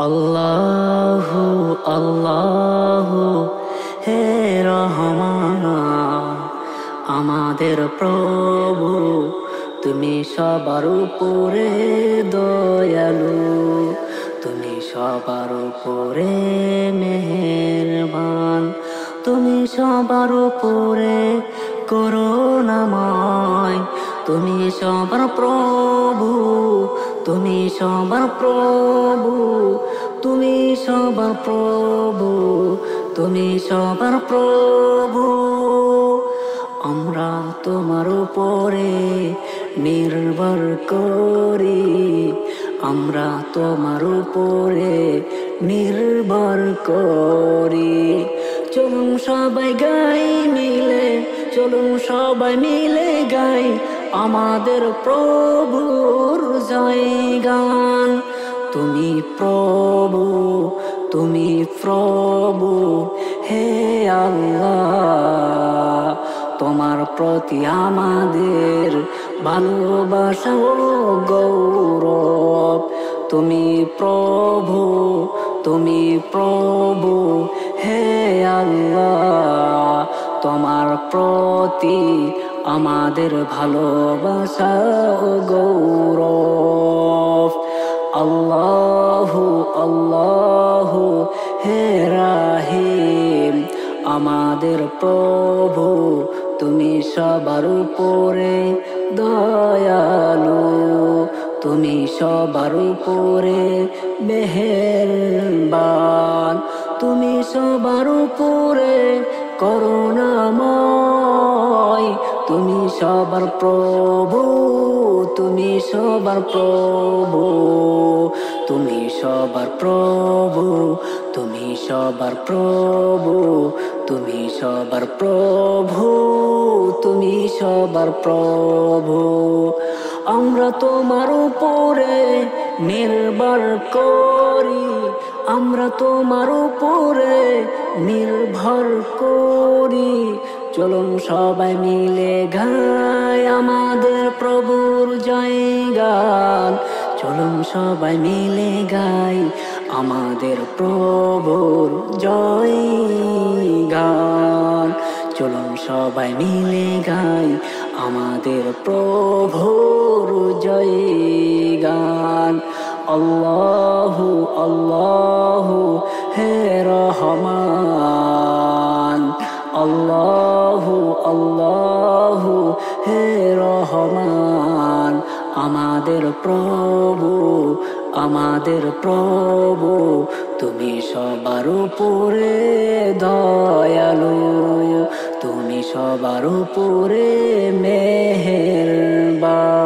আল্লাহু আল্লাহু হে রহমান আমাদের প্রভু, তুমি সবার উপরে দয়ালু, তুমি সবার উপরে মেহেরবান, তুমি সবার উপরে করুণাময়, তুমি সবার প্রভু, তুমি সবার প্রভু, তুমি সবার প্রভু, তুমি সবার প্রভু। আমরা তোমার উপরে নির্ভর করি, আমরা তোমার উপরে নির্ভর করি। চলুন সবাই গাই মিলে, চলুন সবাই মিলে গাই আমাদের প্রভুর জয়গান। তুমি প্রভু, তুমি প্রভু, হে আল্লাহ, তোমার প্রতি আমাদের ভালোবাসা ও গৌরব। তুমি প্রভু, তুমি প্রভু, হে আল্লাহ, তোমার প্রতি আমাদের ভালোবাসা ও গৌরব। আল্লাহু আল্লাহু হে রাহিম, আমাদের প্রভু, তুমি সবার উপরে দয়ালু, তুমি সবার উপরে মেহেরবান, তুমি সবার উপরে করুণাময়, তুমি সবার প্রভু, তুমি সবার প্রভু, তুমি সবার প্রভু, তুমি সবার প্রভু, তুমি সবার প্রভু, তুমি সবার প্রভু। আমরা তোমার উপরে নির্ভর করি, আমরা তোমার উপরে নির্ভর করি। চলুন সবাই মিলে গাই আমাদের প্রভুর জয়গান, চলুন সবাই মিলে গাই আমাদের প্রভুর জয়গান, চলুন সবাই মিলে গাই আমাদের প্রভুর জয়গান। আল্লাহু আল্লাহু হে রহমান, আল্লাহু আল্লাহু হে রহমান, আমাদের প্রভু, আমাদের প্রভু, তুমি সবার উপরে দয়ালু, তুমি সবার উপরে মেহেরবান।